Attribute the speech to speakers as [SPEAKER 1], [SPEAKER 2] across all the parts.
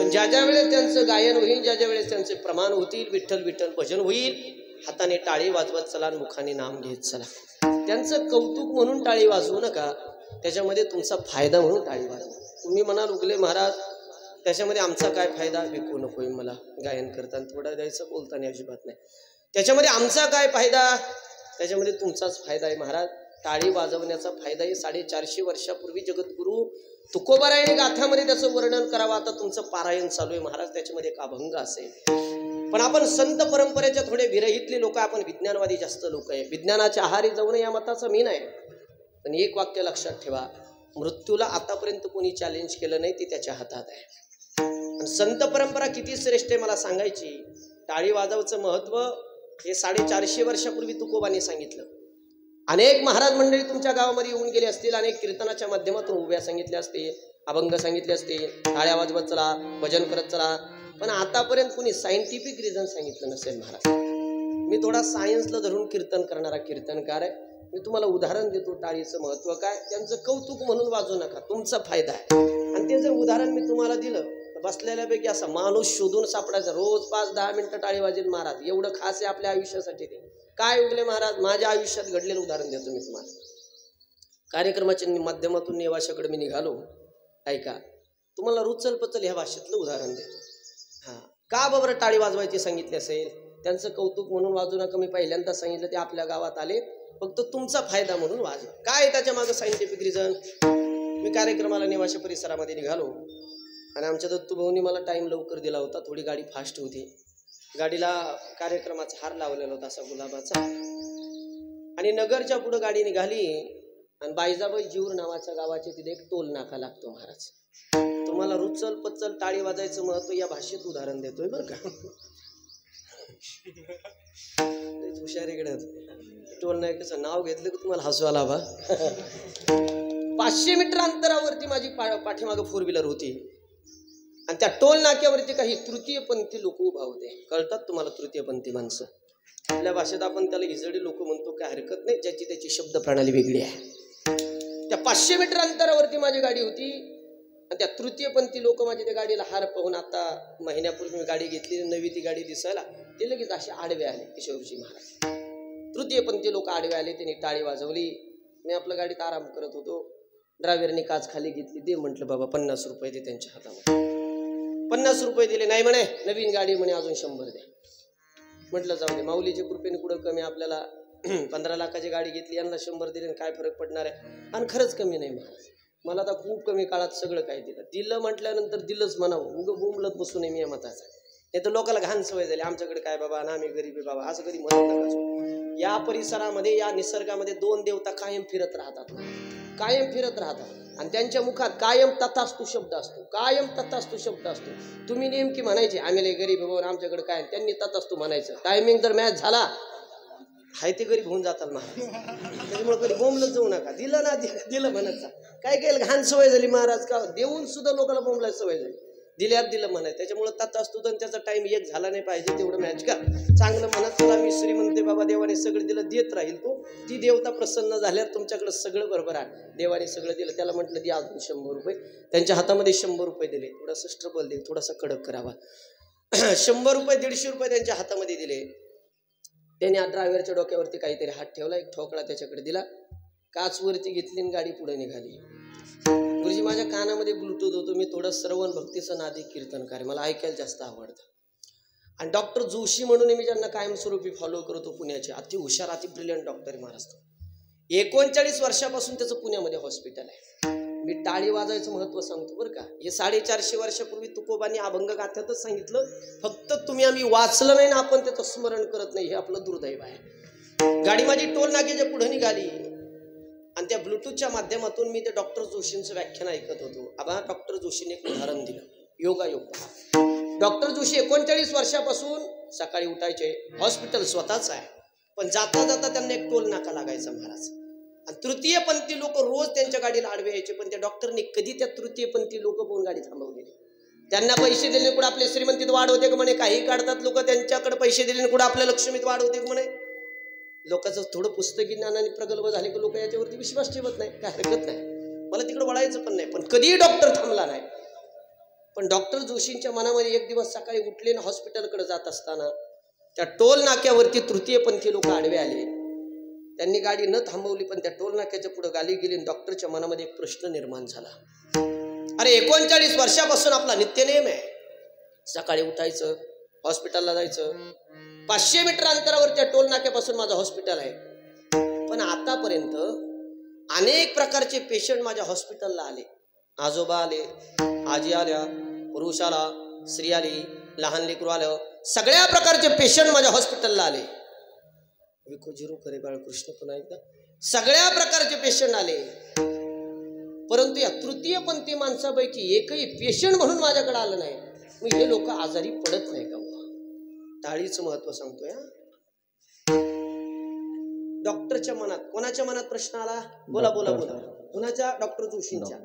[SPEAKER 1] पण ज्या ज्या वेळेस त्यांचं गायन होईल, ज्या ज्या वेळेस त्यांचे प्रमाण होतील, विठ्ठल विठ्ठल भजन होईल, हाताने टाळी वाजवत चला, मुखाने नाम घेत चला. त्यांचं कौतुक म्हणून टाळी वाजवू नका, त्याच्यामध्ये तुमचा फायदा म्हणून टाळी वाजवा. तुम्ही म्हणाल उगले महाराज त्याच्यामध्ये आमचा काय फायदा, विकू नकोय मला गायन करताना, थोडा द्यायचं बोलताना अजिबात नाही. त्याच्यामध्ये आमचा काय फायदा, त्याच्यामध्ये तुमचाच फायदा आहे महाराज. टाळी वाजवण्याचा फायदा आहे. 450 वर्षापूर्वी जगद्गुरु तुकोबारायणी गाथामध्ये त्याचं वर्णन करावं. आता तुमचं पारायण चालू आहे महाराज, त्याच्यामध्ये एक अभंग असेल. पण आपण संत परंपरेच्या थोडे विरहितले लोक, आपण विज्ञानवादी जास्त लोक आहे. विज्ञानाच्या आहारी जाऊ नये या मताचा मी नाही. पण एक वाक्य लक्षात ठेवा, मृत्यूला आतापर्यंत कोणी चॅलेंज केलं नाही, ते त्याच्या हातात आहे. आणि संत परंपरा किती श्रेष्ठ आहे मला सांगायची. टाळी वाजवायचं महत्व हे 450 वर्षापूर्वी तुकोबांनी सांगितलं. अनेक महाराज मंडळी तुमच्या गावामध्ये येऊन गेले असतील, अनेक कीर्तनाच्या माध्यमातून उभ्या सांगितल्या असतील, अभंग सांगितले असतील, टाळ्या वाजवत चला, भजन करत चला. पण आतापर्यंत कोणी सायंटिफिक रिझन सांगितलं नसेल महाराज. मी थोडा सायन्सला धरून कीर्तन करणारा कीर्तनकार आहे. मी तुम्हाला उदाहरण देतो टाळीचं महत्व काय. त्यांचं कौतुक म्हणून वाजवू नका, तुमचा फायदा आहे. आणि ते जर उदाहरण मी तुम्हाला दिलं तर बसलेल्यापैकी असा माणूस शोधून सापडायचा, रोज 5-10 मिनिटं टाळी वाजेल महाराज, एवढं खास आहे आपल्या आयुष्यासाठी ते. काय उगले महाराज, माझ्या आयुष्यात घडलेलं उदाहरण देतो मी तुम्हाला. कार्यक्रमाच्या माध्यमातून नेवाशाकडे मी निघालो. ऐका, तुम्हाला रुचल पचल ह्या भाषेतलं उदाहरण देतो. का बरं टाळी वाजवायची सांगितली असेल, त्यांचं कौतुक म्हणून वाजू नका. मी पहिल्यांदा सांगितलं ते आपल्या गावात आले, फक्त तुमचा फायदा म्हणून वाजवा. काय त्याच्या मागं सायंटिफिक रिझन. मी कार्यक्रमाला नेवाशा परिसरामध्ये निघालो आणि आमच्या दत्तूभाऊनी मला टाईम लवकर दिला होता. थोडी गाडी फास्ट होती. गाडीला कार्यक्रमाचा हार लावलेला होता असा गुलाबाचा. आणि नगरच्या पुढे गाडी निघाली आणि बायजाबाई जीवर नावाच्या गावाचे तिथे एक टोल नाका लागतो महाराज. तुम्हाला रुचल पचल टाळी वाजायचं महत्व या भाषेत उदाहरण देतोय बरं का. हुशारीकडे टोल नाक्याचं नाव घेतलं की तुम्हाला हसू आला बा. 500 मीटर अंतरावरती माझी पाठीमागं 4 व्हीलर होती आणि त्या टोल नाक्यावरती काही तृतीयपंथी लोक उभा होते. कळतात तुम्हाला तृतीयपंथी माणसं. आपल्या भाषेत आपण त्याला हिजडी लोक म्हणतो, काय हरकत नाही, ज्याची त्याची शब्द प्रणाली वेगळी आहे. त्या 500 मीटर अंतरावरती माझी गाडी होती आणि त्या तृतीयपंथी लोक माझी त्या गाडीला हार पाहून, आता महिन्यापूर्वी मी गाडी घेतली नवी, ती गाडी दिसायला ते लगेच असे आडवे आले. किशोरजी महाराज तृतीयपंथी लोक आडवे आले, त्यांनी टाळी वाजवली. मी आपल्या गाडीत आराम करत होतो. ड्रायव्हरने काच खाली घेतली. दे म्हटलं बाबा 50 रुपये दे त्यांच्या हातामध्ये. 50 रुपये दिले. नाही म्हणे, नवीन गाडी म्हणे, अजून 100 दे. म्हटलं जाऊ दे, माऊलीच्या कृपेने कुठं कमी, आपल्याला 15 लाखाची गाडी घेतली, यांना 100 दिले, काय फरक पडणार आहे. आणि खरंच कमी नाही महाराज. मला आता खूप कमी काळात सगळं काय दिलं म्हटल्यानंतर दिलंच म्हणावं. उगं बोंबलत बसू नये मी या मताचा. नाही तर लोकांना घाण सवय झाली, आमच्याकडे काय बाबा ना, आम्ही गरीब आहे बाबा, असं कधी म्हणत नका. या परिसरामध्ये, या निसर्गामध्ये 2 देवता कायम फिरत राहतात, कायम फिरत राहतात. आणि त्यांच्या मुखात कायम तथास्तु शब्द असतो, कायम तथास्तु शब्द असतो. तुम्ही नेमकी म्हणायचे आम्ही लय गरीब बाबा, आमच्याकडे काय, त्यांनी तथास्तु म्हणायचं. टायमिंग जर मॅच झाला हाय ते गरीब होऊन जातात महाराज. त्याच्यामुळे कधी बोंबलत जाऊ नका. दिलं ना दिलं म्हणत जा. काय काय घाण सवय झाली महाराज, का देऊन सुद्धा लोकांना बोंबलायची सवय झाली. दिल्यात दिलं म्हणाय. त्याच्यामुळे तथास्तु तर त्याचा टाइम एक झाला नाही पाहिजे, तेवढं मॅच कर. चांगलं म्हणत चला, मी श्रीमंत बाबा, देवाने सगळं दिलं, देत राहील तो. ती देवता प्रसन्न झाल्यावर तुमच्याकडे सगळं बरोबर आहे. देवाने सगळं दिलं. त्याला म्हटलं दे अजून 100 रुपये. त्यांच्या हातामध्ये 100 रुपये दिले. थोडासा स्ट्रबल दे, थोडासा कडक करावा. 100 रुपये 150 रुपये त्यांच्या हातामध्ये दिले. त्याने ड्रायव्हरच्या डोक्यावरती काहीतरी हात ठेवला, एक ठोकळा त्याच्याकडे दिला, काचवरती घेतली आणि गाडी पुढे निघाली. गुरुजी माझ्या कानामध्ये ब्लूटूथ होतो. मी थोडं श्रवण भक्तीचं नादी कीर्तनकार, मला ऐकायला जास्त आवडतं. आणि डॉक्टर जोशी म्हणून मी ज्यांना कायमस्वरूपी फॉलो करतो, पुण्याचे अति हुशार, अति ब्रिलियंट डॉक्टर आहे महाराज. 39 वर्षापासून त्याचं पुण्यामध्ये हॉस्पिटल आहे. मी टाळी वाजायचं महत्व सांगतो बरं का. हे 450 वर्षापूर्वी तुकोबांनी अभंग गाथ्यातच सांगितलं. फक्त तुम्ही आम्ही वाचलं नाही ना, आपण त्याचं स्मरण करत नाही, हे आपलं दुर्दैव आहे. गाडी माझी टोल नाक्याच्या पुढे निघाली आणि त्या ब्लूटूथच्या माध्यमातून मी ते डॉक्टर जोशींचं व्याख्यान ऐकत होतो. आबा डॉक्टर जोशीने एक उदाहरण दिलं, योगायोग. डॉक्टर जोशी 39 वर्षापासून सकाळी उठायचे, हॉस्पिटल स्वतःच आहे, पण जाता जाता त्यांना एक टोल नाका लागायचा महाराज. आणि तृतीयपंथी लोक रोज त्यांच्या गाडीला आडवे यायचे, पण त्या डॉक्टरने कधी त्या तृतीयपंथी लोक पाहून गाडी थांबवली. त्यांना पैसे दिले कुठे आपले श्रीमंतीत वाढ होते का म्हणे. काही काढतात लोक, त्यांच्याकडे पैसे दिले कुठे आपल्या लक्ष्मीत वाढ होते का म्हणे. लोकांचं थोडं पुस्तकी ज्ञानाने प्रगल्भ झाले की लोक याच्यावरती विश्वास ठेवत नाही, काय हरकत नाही, मला तिकडे वळायचं पण नाही. पण कधीही डॉक्टर थांबला नाही. पण डॉक्टर जोशींच्या मनामध्ये एक दिवस सकाळी उठले आणि हॉस्पिटलकडे जात असताना त्या टोल नाक्यावरती तृतीयपंथी लोक आडवे आले. त्यांनी गाडी न थांबवली, पण त्या टोल नाक्याच्या पुढे गाडी गेली. डॉक्टरच्या मनामध्ये एक प्रश्न निर्माण झाला. अरे 39 वर्षापासून आपला नित्यनेम आहे, सकाळी उठायचं, हॉस्पिटलला जायचं, 500 मीटर अंतरावर त्या टोल नाक्यापासून माझं हॉस्पिटल आहे, पण आतापर्यंत अनेक प्रकारचे पेशंट माझ्या हॉस्पिटलला आले. आजोबा आले, आजी आल्या, पुरुष आला, स्त्री आली, लहान लेकरू आलं, सगळ्या प्रकारचे पेशंट माझ्या हॉस्पिटलला आले. विको जिरू करे बाळकृष्ण पुन्हा एकदा, सगळ्या प्रकारचे पेशंट आले, परंतु या तृतीयपंथी माणसापैकी एकही पेशंट म्हणून माझ्याकडे आलं नाही. मग हे लोक आजारी पडत नाही का? टाळीचं महत्व सांगतोय. डॉक्टरच्या मनात, कोणाच्या मनात प्रश्न आला? बोला बोला बोला. कोणाच्या? डॉक्टर जोशींच्या.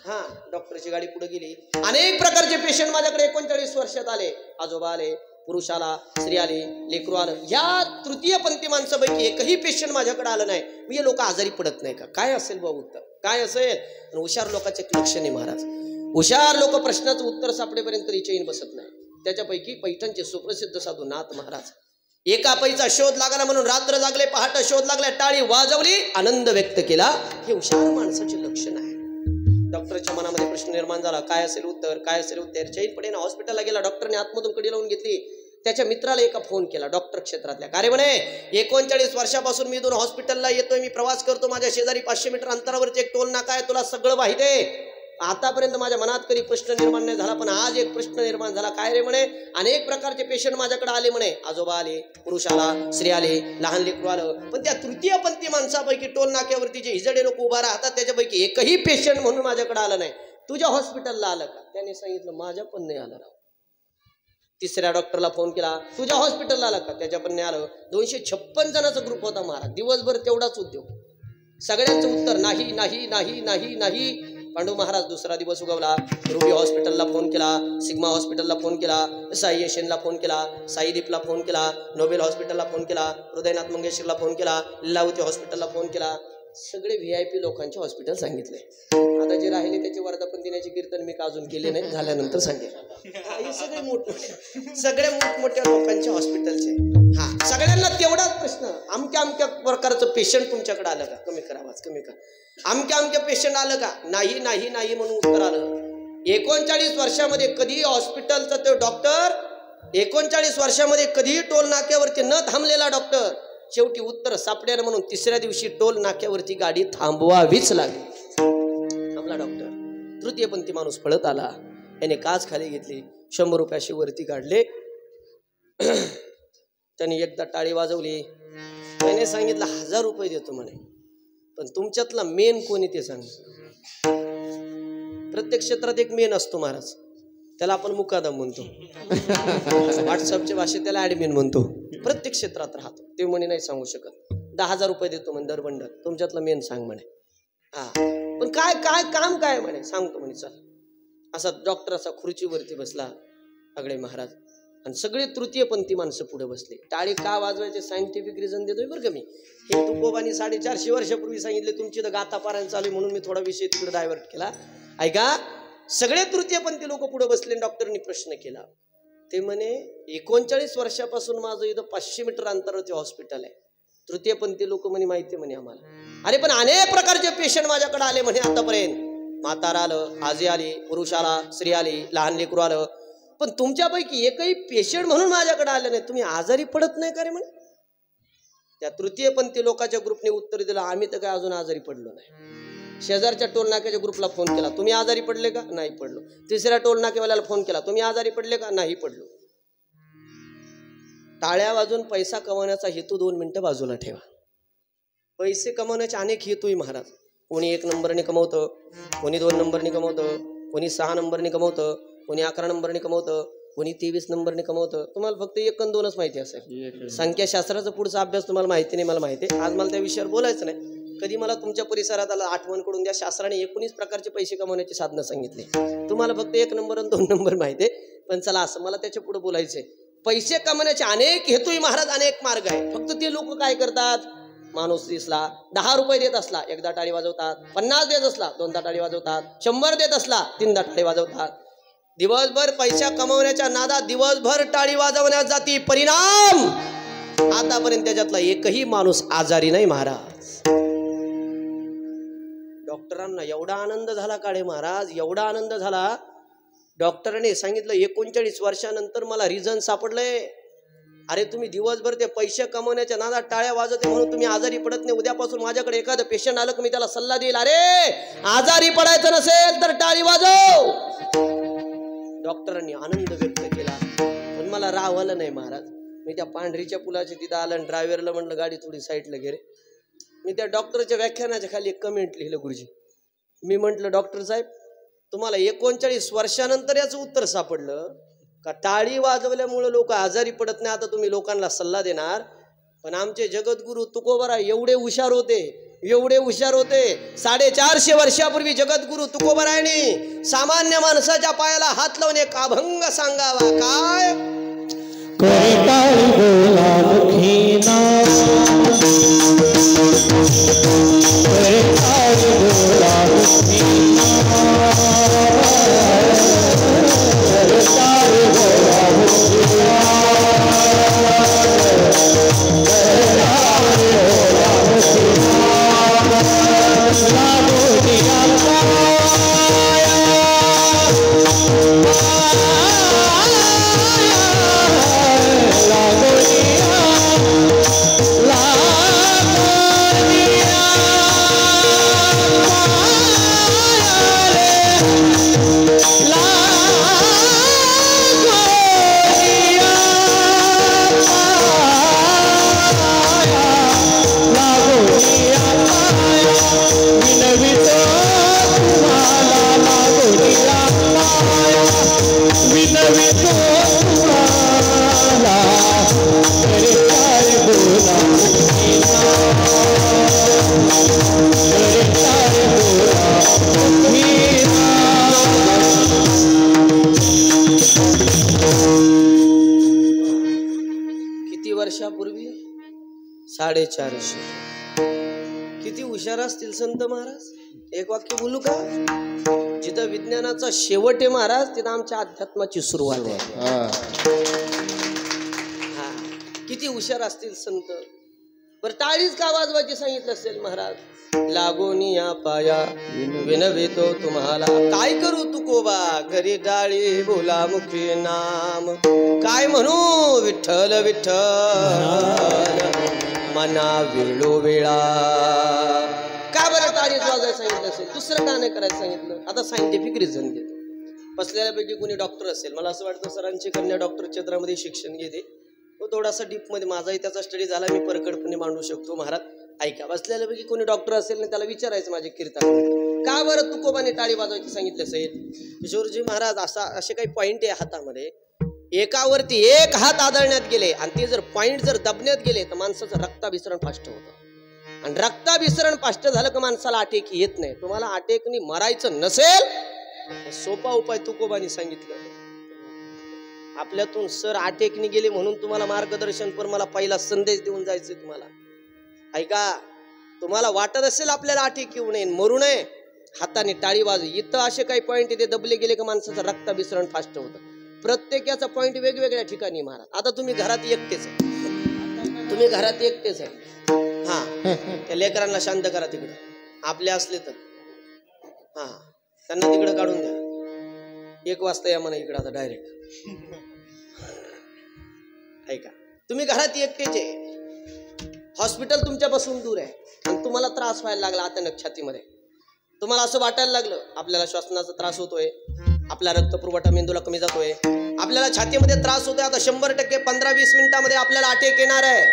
[SPEAKER 1] हा, डॉक्टरची गाडी पुढे गेली. अनेक प्रकारचे पेशंट माझ्याकडे 39 वर्षात आले. आजोबा आले, पुरुष आला, स्त्री आली, लेकरू आलं. या तृतीयपंथी माणसापैकी एकही पेशंट माझ्याकडे आलं नाही. म्हणजे लोक आजारी पडत नाही का? काय असेल बाबा उत्तर? काय असेल? हुशार लोकांचे लक्ष नाही महाराज. हुशार लोक प्रश्नाचं उत्तर सापडेपर्यंत कधी चैन बसत नाही. त्याच्यापैकी पैठणचे सुप्रसिद्ध साधू नाथ महाराज, एका पैचा शोध लागला म्हणून रात्र जागले, पहाटे शोध लागला, टाळी वाजवली, आनंद व्यक्त केला. हे हुशार माणसाचे लक्षण आहे. डॉक्टरच्या मनामध्ये प्रश्न निर्माण झाला, काय असेल उत्तर? काय असेल उत्तर? चैनपणे हॉस्पिटलला गेला. डॉक्टरने आतमधून कडी लावून घेतली. त्याच्या मित्राला एका फोन केला, डॉक्टर क्षेत्रातल्या. का रे म्हणे, 39 वर्षापासून मी इथून हॉस्पिटलला येतोय, मी प्रवास करतो, माझ्या शेजारी 500 मीटर अंतरावरती एक टोल नाका आहे, तुला सगळं माहिती आहे. आतापर्यंत माझ्या मनात कधी प्रश्न निर्माण नाही झाला, पण आज एक प्रश्न निर्माण झाला. काय रे म्हणे, अनेक प्रकारचे पेशंट माझ्याकडे आले म्हणे. आजोबा आले, पुरुष आला, स्त्री आले, लहान लेकरू आलं, पण त्या तृतीयपंथी माणसापैकी टोल नाक्यावरती जे हिजडे लोक उभा राहतात त्याच्यापैकी एकही पेशंट म्हणून माझ्याकडे आलं नाही. तुझ्या हॉस्पिटलला आलं का? त्याने सांगितलं, माझ्या पण नाही आलं राव. तिसऱ्या डॉक्टरला फोन केला, तुझ्या हॉस्पिटलला आलं का? त्याच्या पण नाही आलं. 256 जणांचा ग्रुप होता महाराज, दिवसभर तेवढाच उद्योग. सगळ्यांचं उत्तर नाही नाही नाही नाही नाही. पांडू महाराज दुसरा दिवस उगवला. रुबी हॉस्पिटलला फोन केला, सिग्मा हॉस्पिटलला फोन केला, साई यशनला फोन केला, साईदीपला फोन केला, नोबेल हॉस्पिटलला फोन केला, हृदयनाथ मंगेशकरला फोन केला, लीलावती हॉस्पिटलला फोन केला. सगळे VIP लोकांचे हॉस्पिटल सांगितले. आता जे राहिले त्याचे वर्धापन दिनाचे कीर्तन मी अजून केले नाही, झाल्यानंतर सांगेल. हे सगळे मोठमोठ्या लोकांचे हॉस्पिटलचे. हा, सगळ्यांना तेवढाच प्रश्न, अमक्या अमक्या प्रकारचं पेशंट तुमच्याकडे आलं का? कमी करा आवाज, कमी करा. अमक्या पेशंट आलं का? नाही नाही नाही म्हणून उत्तर आलं. 39 वर्षामध्ये कधी हॉस्पिटलचा तो डॉक्टर, 39 वर्षामध्ये कधीही टोल नाक्यावरती न थांबलेला डॉक्टर, शेवटी उत्तर सापडेल म्हणून तिसऱ्या दिवशी टोल नाक्यावरती गाडी थांबवावीच लागली. थांबला डॉक्टर. तृतीयपंथी माणूस पळत आला, याने काच खाली घेतली, 100 रुपयाशी वरती काढले. त्याने एकदा टाळी वाजवली. त्याने सांगितलं 1000 रुपये देतो म्हणे, पण तुमच्यातला मेन कोणी ते सांग. प्रत्येक क्षेत्रात एक मेन असतो महाराज, त्याला आपण मुकादम म्हणतो. व्हॉट्सअपच्या भाषेत त्याला ॲडमिन म्हणतो. प्रत्येक क्षेत्रात राहतो. ते म्हणे नाही सांगू शकत. 10,000 रुपये देतो म्हणे दर बंडल, तुमच्यातला मेन सांग म्हणे. हा, पण काय काय काम काय म्हणे, सांगतो म्हणे. चल. असा डॉक्टर असा खुर्चीवरती बसला आगळे महाराज, आणि सगळे तृतीयपंथी माणसं पुढे बसले. टाळी का वाजवायचे सायंटिफिक रिझन देतोय बरं का मी. हे तुकोबांनी 450 वर्षापूर्वी सांगितले. तुमची तर गाथा पारायण चालू म्हणून मी थोडा विषय तिकडे डायव्हर्ट केला. ऐका, सगळे तृतीयपंथी लोक पुढे बसले. डॉक्टरनी प्रश्न केला. ते म्हणे 39 वर्षापासून माझं इथं 500 मीटर अंतरावरती हॉस्पिटल आहे. तृतीयपंथी लोक म्हणे माहिती म्हणे आम्हाला. अरे पण अनेक प्रकारचे पेशंट माझ्याकडे आले म्हणे आतापर्यंत. म्हातारा आलं, आजी आली, पुरुष आला, स्त्री आली, लहान लेकरू आलं, पण तुमच्यापैकी एकही पेशंट म्हणून माझ्याकडे आले नाही. तुम्ही आजारी पडत नाही का रे म्हणे. त्या तृतीयपंथी लोकांच्या ग्रुपने उत्तर दिलं, आम्ही तर काय अजून आजारी पडलो नाही. शेजारच्या टोल नाक्याच्या ग्रुपला फोन केला, तुम्ही आजारी पडले का? नाही पडलो. तिसऱ्या टोल नाक्यावाल्याला फोन केला, तुम्ही आजारी पडले का? नाही पडलो. टाळ्या वाजून पैसा कमवण्याचा हेतू 2 मिनिटं बाजूला ठेवा. पैसे कमवण्याचे अनेक हेतू आहे महाराज. कोणी 1 नंबरने कमवतं, कोणी 2 नंबरने कमवतं, कोणी 6 नंबरने कमवतं, कोणी 11 नंबरने कमवतं, कोणी 23 नंबरने कमवतं. तुम्हाला फक्त 1 आणि 2च माहिती असेल. संख्याशास्त्राचा पुढचा अभ्यास तुम्हाला माहिती नाही, मला माहिती आहे. आज मला त्या विषयावर बोलायचं नाही. कधी मला तुमच्या परिसरात आला आठवण करून द्या. शास्त्राने 19 प्रकारचे पैसे कमवण्याची साधनं सांगितले. तुम्हाला फक्त 1 नंबर आणि 2 नंबर माहिती आहे. पण चला, असं मला त्याच्या पुढे बोलायचंय. पैसे कमवण्याचे अनेक हेतू महाराज, अनेक मार्ग आहे. फक्त ते लोक काय करतात, माणूस दिसला 10 रुपये देत असला एकदा टाळी वाजवतात, 50 देत असला 2दा टाळी वाजवतात, 100 देत असला 3दा टाळी वाजवतात, दिवसभर पैसा कमवण्याच्या नादात दिवसभर टाळी वाजवण्यात जाती, परिणाम आतापर्यंत त्याच्यातला एकही माणूस आजारी नाही महाराज. डॉक्टरांना एवढा आनंद झाला काळे महाराज, एवढा आनंद झाला. डॉक्टरांनी सांगितलं 39 वर्षानंतर मला रिझन सापडलंय. अरे तुम्ही दिवसभर ते पैसे कमवण्याच्या नादात टाळ्या वाजवते म्हणून तुम्ही आजारी पडत नाही. उद्यापासून माझ्याकडे एखादं पेशंट आलं की मी त्याला सल्ला देईल, अरे आजारी पडायचं नसेल तर टाळी वाजव. डॉक्टरांनी आनंद व्यक्त केला, पण मला रावलं नाही महाराज. मी त्या पांढरीच्या पुलाच्या तिथं आलं आणि ड्रायव्हरला म्हणलं गाडी थोडी साईडला घे रे. मी त्या डॉक्टरच्या व्याख्यानाच्या खाली एक कमेंट लिहिलं गुरुजी. मी म्हटलं डॉक्टर साहेब तुम्हाला 39 वर्षानंतर याचं उत्तर सापडलं का टाळी वाजवल्यामुळे लोक आजारी पडत नाही, आता तुम्ही लोकांना सल्ला देणार. पण आमचे जगद्गुरु तुकोबराय एवढे हुशार होते, एवढे हुशार होते. 450 वर्षापूर्वी जगद्गुरु तुकोबरायांनी सामान्य माणसाच्या पायाला हात लावून एक अभंग सांगावा. काय वर्षापूर्वी 450. किती हुशार असतील संत महाराज. एक वाक्य बोलू का, जिथं विज्ञानाचा शेवट आहे महाराज तिथं आमच्या अध्यात्माची सुरुवात आहे. हा किती हुशार असतील संत. बरं टाळीच का वाजवायची सांगितलं असेल महाराज. लागोनी या पाया विनवितो तुम्हाला, काय करू तुकोबा करी टाळी बोला मुखी नाम. काय म्हणू विठ्ठल विठ्ठल मना वेळोवेळा. का बरं टाळीच वाजवायला सांगितलं असेल, दुसरं का नाही करायचं सांगितलं. आता सायंटिफिक रिझन देतो. बसलेल्यापैकी कोणी डॉक्टर असेल, मला असं वाटतं सरांची कन्या डॉक्टर क्षेत्रामध्ये शिक्षण घेते, तो थोडासा डीपमध्ये माझाही त्याचा स्टडी झाला, मी परकडपणे मांडू शकतो महाराज. ऐका, बसलेल्यापैकी कोणी डॉक्टर असेल ना त्याला विचारायचं माझे कीर्तन का बरं तुकोबाने टाळी वाजवायची सांगितलं असेल. किशोरजी महाराज असे काही पॉइंट आहे हातामध्ये, एकावरती एक हात आदळण्यात गेले आणि ते जर पॉइंट जर दबण्यात गेले तर माणसाचं रक्ताभिसरण फास्ट होतं. आणि रक्ताभिसरण फास्ट झालं की माणसाला आटेकी येत नाही. तुम्हाला आटेकनी मरायचं नसेल सोपा उपाय तुकोबाने सांगितलं. आपल्यातून सर आटेकनी गेले म्हणून तुम्हाला मार्गदर्शन पर मला पहिला संदेश देऊन जायचंय तुम्हाला. ऐका, तुम्हाला वाटत असेल आपल्याला आटेक येऊ नये मरू नये, हाताने टाळी वाजव. इथं असे काही पॉइंट ते दबले गेले की माणसाचं रक्ताभिसरण फास्ट होतं. प्रत्येकाचा पॉइंट वेगवेगळ्या ठिकाणी महाराज. आता तुम्ही घरात एकटेच आहे, तुम्ही घरात एकटेच आहे. हा त्या लेकरांना शांत करा तिकडे, आपले असले तर हा त्यांना तिकडे काढून द्या. 1 वाजता या म्हणा इकडे आता डायरेक्ट. ऐका, तुम्ही घरात एकटेच आहे, हॉस्पिटल तुमच्यापासून दूर आहे आणि तुम्हाला त्रास व्हायला लागला अचानक छातीमध्ये. तुम्हाला असं वाटायला लागलं आपल्याला श्वासनाचा त्रास होतोय, आपला रक्तपुरवठा मेंदूला कमी जातोय, आपल्याला छातीमध्ये त्रास होतोय. आता 100% 15-20 मिनिटांमध्ये आपल्याला अटॅक येणार आहे.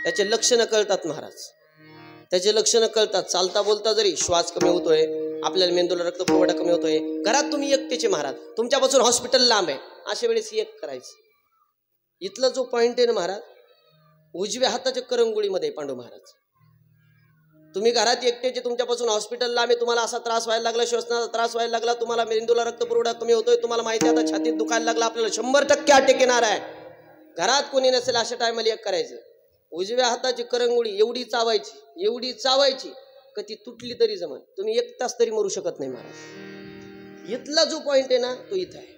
[SPEAKER 1] त्याचे लक्षणं कळतात महाराज, त्याचे लक्षणं कळतात. चालता बोलता जरी श्वास कमी होतोय, आपल्याला मेंदूला रक्तपुरवठा कमी होतोय. घरात तुम्ही एकटेचे महाराज, तुमच्यापासून हॉस्पिटल लांब आहे. अशा वेळेस एक करायचं, इथला जो पॉइंट आहे ना महाराज, उजव्या हाताच्या करंगुळीमध्ये पांडू महाराज. तुम्ही घरात एकटेचे, तुमच्यापासून हॉस्पिटल लांब आहे, तुम्हाला असा त्रास व्हायला लागला, श्वसनाचा त्रास व्हायला लागला, तुम्हाला मेंदूला रक्तपुरवठा कमी होतोय, तुम्हाला माहिती आहे आता छातीत दुखायला लागला, आपल्याला 100% अटॅक येणार आहे. घरात कोणी नसेल अशा टायमाला एक करायचं, उजव्या हाताची करंगुळी एवढी चावायची का ती तुटली तरी जमन. तुम्ही 1 तास तरी मरू शकत नाही महाराज. इथला जो पॉइंट आहे ना तो इथं आहे.